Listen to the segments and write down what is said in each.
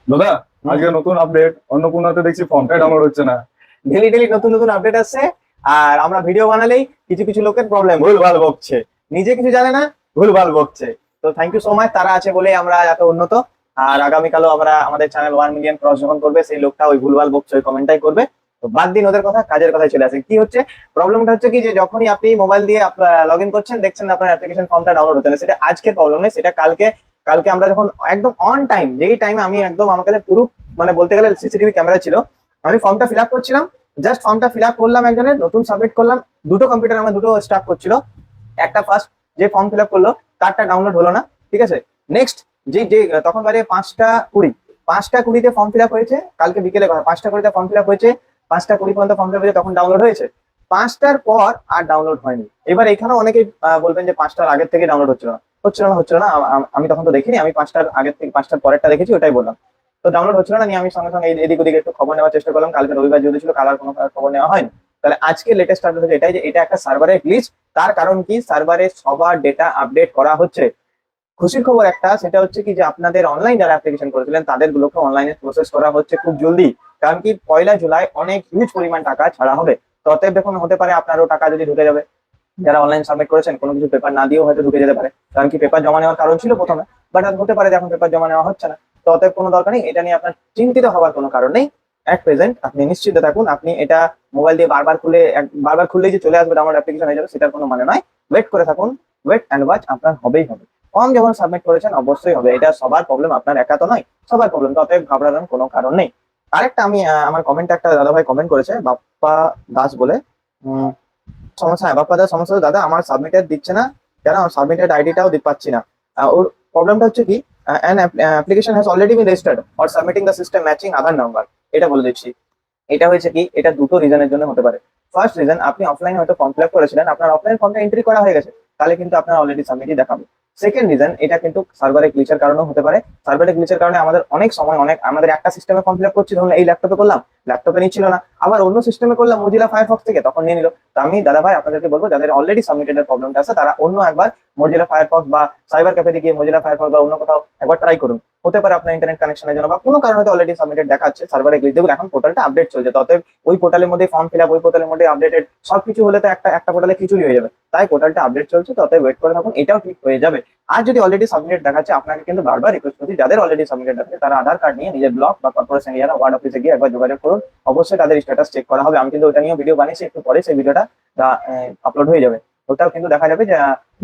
দাদা, আজকে নতুন আপডেট অন্নপূর্ণাতে দেখছি ফর্মটাই ডাউনলোড হচ্ছে না। ডেলি ডেলি নতুন নতুন আপডেট আসছে। আর আমরা ভিডিও বানালেই কিছু কিছু লোকের প্রবলেম ভুলভাল বকছে, নিজে কিছু জানে না, ভুলভাল বকছে। তো থ্যাংক ইউ সো মাচ, তারা আছে বলে আমরা এত উন্নত। আর আগামীকালও আমরা আমাদের চ্যানেল 1 মিলিয়ন ক্রস যখন করবে, সেই লোকটা ওই ভুলভাল বকছে ওই কমেন্টটাই করবে। তো বাদ দিন ওদের কথা, কাজের কথায় চলে আসে। কি হচ্ছে প্রবলেমটা হচ্ছে কি, যে যখনই আপনি মোবাইল দিয়ে লগ ইন করছেন, দেখছেন আপনার অ্যাপ্লিকেশন ফর্মটা ডাউনলোড হচ্ছে না। সেটা আজকের প্রবলেম নেই, সেটা কালকে। কালকে আমরা যখন একদম অন টাইম, যেই টাইমে আমি একদম, আমার কাছে পুরো মানে বলতে গেলে সিসিটিভি ক্যামেরা ছিল, আমি ফর্মটা ফিল আপ করছিলাম। জাস্ট ফর্মটা ফিল আপ করলাম, একজনের নতুন সাবমিট করলাম। দুটো কম্পিউটার আমার দুটো স্টার্ট করছিল। একটা ফার্স্ট যে ফর্ম ফিল আপ করলো, তারটা ডাউনলোড হলো না। ঠিক আছে। নেক্সট যে যে তখন বাজে 5টা 20, 5টা 20-তে ফর্ম ফিল আপ হয়েছে। কালকে বিকেলে কথা, 5টা 20-তে ফর্ম ফিল আপ হয়েছে, 5টা 20 পর্যন্ত ফর্ম ফিল আপ হয়েছে, তখন ডাউনলোড হয়েছে। 5টার পর আর ডাউনলোড হয়নি। এবার এখানেও অনেকেই বলবেন যে 5টার আগের থেকে ডাউনলোড হচ্ছিল না। আমি তখন তো দেখিনি, আমি 5টার আগের থেকে 5টার পরেরটা দেখেছি, ওটাই বললাম। তো ডাউনলোড হচ্ছিল না, নিয়ে আমি সঙ্গে সঙ্গে এদিক ওদিকে একটু খবর নেওয়ার চেষ্টা করলাম। কালকে রবিবার যেহেতু ছিল, কাল আর কোনো খবর নেওয়া হয়নি। তাহলে আজকে লেটেস্ট আপডেট হচ্ছে এটাই, যে এটা একটা সার্ভারের গ্লিচ। তার কারণ কি, সার্ভারে সবার ডেটা আপডেট করা হচ্ছে। খুশির খবর একটা, সেটা হচ্ছে কি, যে আপনাদের অনলাইন যারা অ্যাপ্লিকেশন করেছিলেন তাদের গুলোকে অনলাইনে প্রসেস করা হচ্ছে খুব জলদি। কারণ কি, 1লা জুলাই অনেক হিউজ পরিমাণ টাকা ছাড়া হবে। তো অতএব দেখুন, হতে পারে আপনারও টাকা যদি ঢুকে যাবে। যারা অনলাইন সাবমিট করেছেন, কোনো কিছু পেপার না দিয়েও হয়তো ঢুকে যেতে পারে। কারণ কি, পেপার জমা নেওয়ার কারণ ছিল প্রথমে, বাট আর হতে পারে যে এখন পেপার জমা নেওয়া হচ্ছে না। তো অতএব কোনো দরকার নেই, এটা নিয়ে আপনার চিন্তিত হওয়ার কোনো কারণ নেই। অ্যাট প্রেজেন্ট আপনি নিশ্চিন্তে থাকুন। আপনি এটা মোবাইল দিয়ে বারবার খুলে বারবার খুললেই যে চলে আসবে আমার অ্যাপ্লিকেশন হয়ে যাবে, সেটার কোনো মানে নয়। ওয়েট করে থাকুন, ওয়েট অ্যান্ড ওয়াচ, আপনার হবেই হবে। ফর্ম যখন সাবমিট করেছেন অবশ্যই হবে, এটা সবার প্রবলেম, আপনার একা তো নয়, সবার প্রবলেম। তো অতএব ঘাবড়ানোর কোনো কারণ নেই। আরেকটা আমি আমার কমেন্টে একটা দাদাভাই কমেন্ট করেছে, বাপ্পা দাস বলে। সমস্যা, হ্যাঁ, বাপ্পাদার সমস্যা হচ্ছে, দাদা আমার সাবমিটেড দিচ্ছে না, কেন আমার সাবমিটেড আইডিটাও দিতে পাচ্ছি না। ওর প্রবলেমটা হচ্ছে কি, an application has already been registered or submitting the system matching Aadhaar number. এটা বলে দিচ্ছি। এটা হয়েছে কি, এটা দুটো রিজনের জন্য হতে পারে। ফার্স্ট রিজন, আপনি অফলাইনে হয়তো ফর্ম ফিল আপ করেছিলেন, আপনার অফলাইন ফর্মটা এন্ট্রি করা হয়ে গেছে, তাহলে কিন্তু আপনার অলরেডি সাবমিটই দেখাবে। সেকেন্ড রিজন, এটা কিন্তু সার্ভারে গ্লিচের কারণেও হতে পারে। সার্ভারে গ্লিচের কারণে আমাদের অনেক সময়, আমাদের একটা সিস্টেমে ফর্ম ফিল আপ করছি, ধরুন এই ল্যাপটপে করলাম, ল্যাপটপে নিচ্ছিল না, আবার অন্য সিস্টেমে করলাম মোজিলা ফায়ারফক্স থেকে, তখন নিয়ে নিল। তো আমি দাদা ভাই আপনাদেরকে বলবো, যাদের অলরেডি সাবমিটেড এর প্রবলেমটা আছে, তারা অন্য একবার মোজিলা ফায়ারফক্স বা সাইবার ক্যাফেতে গিয়ে মোজিলা ফায়ারফক্স বা অন্য কোথাও একবার ট্রাই করুন। হতে পারে আপনার ইন্টারনেট কানেকশনের জন্য বা কোনো কারণে অলরেডি সাবমিটেড দেখাচ্ছে, সার্ভারে গ্লিচ। দেখুন এখন পোর্টালটা আপডেট চলছে, তো অতএব ওই পোর্টালের মধ্যে ফর্ম ফিল আপ, ওই পোর্টালের মধ্যে আপডেটেড সবকিছু হলে তো একটা একটা পোর্টালে খিচুড়ি হয়ে যাবে। তাই পোর্টালটা আপডেট চলছে, তো অতএব ওয়েট করে থাকুন, এটাও ঠিক হয়ে যাবে। আর যদি অলরেডি সাবমিটেড দেখাচ্ছে, আপনাকে কিন্তু বারবার রিকোয়েস্ট করছি, যাদের অলরেডি সাবমিটেড আছে তারা আধার কার্ড নিয়ে নিজের ব্লক বা কর্পোরেশন এরিয়া ওয়ার্ড অফিসে গিয়ে একবার যোগাযোগ করুন। অবশ্যই তাদের স্ট্যাটাস চেক করা হবে। আমি কিন্তু ওটা নিয়ে ভিডিও বানিয়েছি, একটু পরে সেই ভিডিওটা আপলোড হয়ে যাবে। ওটাও কিন্তু দেখা যাবে যে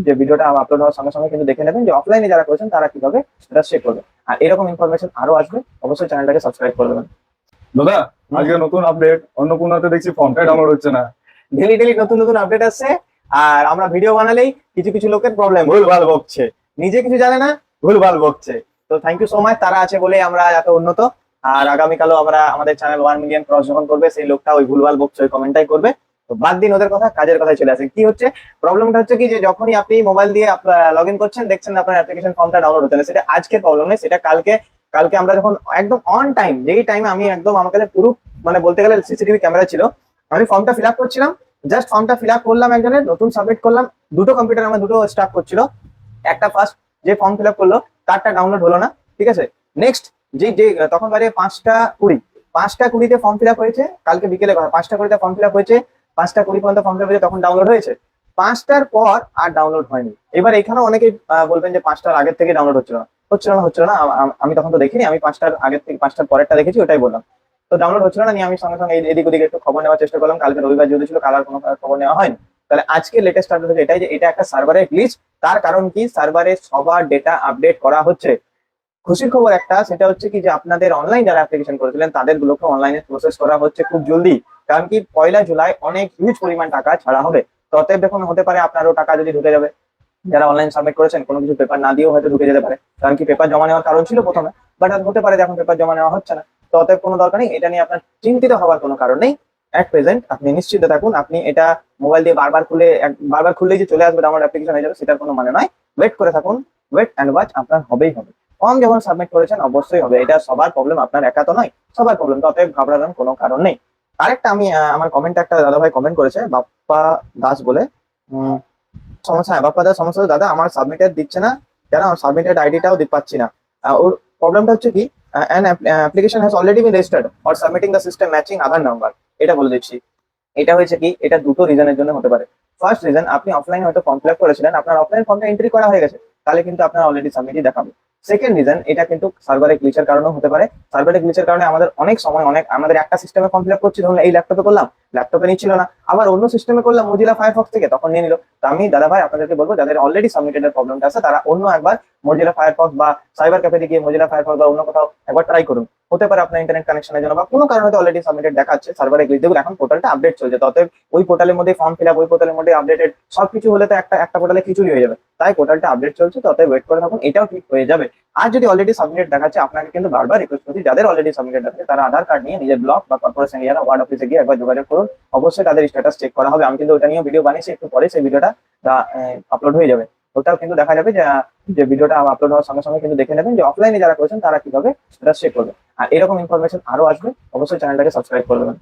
যে ভিডিওটা আপলোড হওয়ার সঙ্গে সঙ্গে কিন্তু দেখে নেবেন যে অফলাইনে যারা করেছেন তারা কিভাবে স্ট্যাটাস চেক করবে। আর এরকম ইনফরমেশন আরো আসবে, অবশ্যই চ্যানেলটাকে সাবস্ক্রাইব করে দেবেন। দাদা, আজকে নতুন আপডেট অন্নপূর্ণাতে দেখছি ফর্মটাই ডাউনলোড হচ্ছে না। ডেলি ডেলি নতুন নতুন আপডেট আসছে। আর আমরা ভিডিও বানালেই কিছু কিছু লোকের প্রবলেম ভুলভাল বকছে, নিজে কিছু জানে না, ভুলভাল বকছে। তো থ্যাংক ইউ সো মাচ, তারা আছে বলে আমরা এত উন্নত। আর আগামীকালও আমরা আমাদের চ্যানেল 1 মিলিয়ন ক্রস যখন করবে, সেই লোকটা ওই ভুলভাল বকছে ওই কমেন্টটাই করবে। তো বাদ দিন ওদের কথা, কাজের কথায় চলে আসে। কি হচ্ছে প্রবলেমটা হচ্ছে কি, যে যখনই আপনি মোবাইল দিয়ে লগ ইন করছেন, দেখছেন আপনার অ্যাপ্লিকেশন ফর্মটা ডাউনলোড হচ্ছে না। সেটা আজকের প্রবলেম নেই, সেটা কালকে। কালকে আমরা যখন একদম অন টাইম, যেই টাইমে আমি একদম, আমার কাছে পুরো বলতে গেলে সিসিটিভি ক্যামেরা ছিল, আমি ফর্মটা ফিল আপ করছিলাম। জাস্ট ফর্মটা ফিল আপ করলাম, একজনের নতুন সাবমিট করলাম। দুটো কম্পিউটার আমার দুটো স্টার্ট করছিল। একটা ফার্স্ট যে ফর্ম ফিল আপ করলো, তারটা ডাউনলোড হলো না। ঠিক আছে। নেক্সট যে যে তখন বাজে 5টা 20, 5টা 20-তে ফর্ম ফিল আপ হয়েছে। কালকে বিকেলে কথা, 5টা 20-তে ফর্ম ফিল আপ হয়েছে, 5টা 20 পর্যন্ত ফর্ম ফিল আপ হয়েছে, তখন ডাউনলোড হয়েছে। 5টার পর আর ডাউনলোড হয়নি। এবার এখানেও অনেকেই বলবেন যে 5টার আগের থেকে ডাউনলোড হচ্ছিল না। আমি তখন তো দেখিনি, আমি 5টার আগের থেকে 5টার পরেরটা দেখেছি, ওটাই বললাম। তো ডাউনলোড হচ্ছিল না, নিয়ে আমি সঙ্গে সঙ্গে এদিক ওদিকে একটু খবর নেওয়ার চেষ্টা করলাম। কালকে রবিবার যেহেতু ছিল, কাল আর কোনো খবর নেওয়া হয়নি। তাহলে আজকে লেটেস্ট আপডেট হচ্ছে এটাই, যে এটা একটা সার্ভারের গ্লিচ। তার কারণ কি, সার্ভারে সবার ডেটা আপডেট করা হচ্ছে। খুশির খবর একটা, সেটা হচ্ছে কি, যে আপনাদের অনলাইন যারা অ্যাপ্লিকেশন করেছিলেন তাদের গুলোকে অনলাইনে প্রসেস করা হচ্ছে খুব জলদি। কারণ কি, 1লা জুলাই অনেক হিউজ পরিমাণ টাকা ছাড়া হবে। তো অতএব দেখুন, হতে পারে আপনারও টাকা যদি ঢুকে যাবে। যারা অনলাইন সাবমিট করেছেন, কোনো কিছু পেপার না দিয়েও হয়তো ঢুকে যেতে পারে। কারণ কি, পেপার জমা নেওয়ার কারণ ছিল প্রথমে, বাট আর হতে পারে যে এখন পেপার জমা নেওয়া হচ্ছে না। তো অতএব কোনো দরকার নেই, এটা নিয়ে আপনার চিন্তিত হওয়ার কোনো কারণ নেই। অ্যাট প্রেজেন্ট আপনি নিশ্চিন্তে থাকুন। আপনি এটা মোবাইল দিয়ে বারবার খুললেই যে চলে আসবে আমার অ্যাপ্লিকেশন হয়ে যাবে, সেটার কোনো মানে নয়। ওয়েট করে থাকুন, ওয়েট অ্যান্ড ওয়াচ, আপনার হবেই হবে। ফর্ম যখন সাবমিট করেছেন অবশ্যই হবে, এটা সবার প্রবলেম, আপনার একা তো নয়, সবার প্রবলেম। তো অতএব ঘাবড়ানোর কোনো কারণ নেই। আরেকটা আমি আমার কমেন্টে একটা দাদাভাই কমেন্ট করেছে, বাপ্পা দাস বলে। সমস্যা, হ্যাঁ, বাপ্পাদার সমস্যা হচ্ছে, দাদা আমার সাবমিটেড দিচ্ছে না, কেন আমার সাবমিটেড আইডিটাও দিতে পাচ্ছি না। ওর প্রবলেমটা হচ্ছে কি, an application has already been registered or submitting the system matching Aadhaar number, এটা বলে দিচ্ছি। এটা হয়েছে কি, এটা দুটো রিজনের জন্য হতে পারে। ফার্স্ট রিজন, আপনি অফলাইনে হয়তো ফর্ম ফিল আপ করেছিলেন, আপনার অফলাইন ফর্মটা এন্ট্রি করা হয়ে গেছে, তাহলে কিন্তু আপনার অলরেডি সাবমিটই দেখাবে। সেকেন্ড রিজন, এটা কিন্তু সার্ভারে গ্লিচের কারণেও হতে পারে। সার্ভারে গ্লিচের কারণে আমাদের অনেক সময় আমাদের একটা সিস্টেমে ফর্ম ফিল আপ করছি, ধরুন এই ল্যাপটপে করলাম, ল্যাপটপে নিচ্ছিল না, আবার অন্য সিস্টেমে করলাম মোজিলা ফায়ারফক্স থেকে, তখন নিয়ে নিল। তো আমি দাদা ভাই আপনাদেরকে বলবো, যাদের অলরেডি সাবমিটেড এর প্রবলেমটা আছে তারা অন্য একবার মোজিলা ফায়ারফক্স বা সাইবার ক্যাফেতে গিয়ে মোজিলা ফায়ারফক্স বা অন্য কোথাও একবার ট্রাই করুন। হতে পারে আপনার ইন্টারনেট কানেকশনের জন্য বা কোনো কারণে অলরেডি সাবমিটেড দেখাচ্ছে, সার্ভারে গ্লিচ। দেখুন এখন পোর্টালটা আপডেট চলছে, তো অতএব ওই পোর্টালের মধ্যে ফর্ম ফিল আপ, ওই পোর্টালের মধ্যে আপডেটেড সবকিছু হলে তো একটা পোর্টালে খিচুড়ি হয়ে যাবে। তাই পোর্টালটা আপডেট চলছে, তো অতএব ওয়েট করে থাকুন, এটাও ঠিক হয়ে যাবে। আর যদি অলরেডি সাবমিটেড দেখাচ্ছে, আপনাকে কিন্তু বারবার রিকোয়েস্ট করছি, যাদের অলরেডি সাবমিটেড আছে তারা আধার কার্ড নিয়ে নিজের ব্লক বা কর্পোরেশন এরিয়া ওয়ার্ড অফিসে গিয়ে একবার যোগাযোগ করুন। অবশ্যই তাদের স্ট্যাটাস চেক করা হবে। আমি কিন্তু ওটা নিয়ে ভিডিও বানিয়েছি, একটু পরে সেই ভিডিওটা আপলোড হয়ে যাবে। ওটাও কিন্তু দেখা যাবে যে ভিডিওটা আপলোড হওয়ার সঙ্গে সঙ্গে কিন্তু দেখে নেবেন যে অফলাইনে যারা করেছেন তারা কিভাবে স্ট্যাটাস চেক করবে। আর এরকম ইনফরমেশন আরো আসবে, অবশ্যই চ্যানেলটাকে সাবস্ক্রাইব করে দেবেন।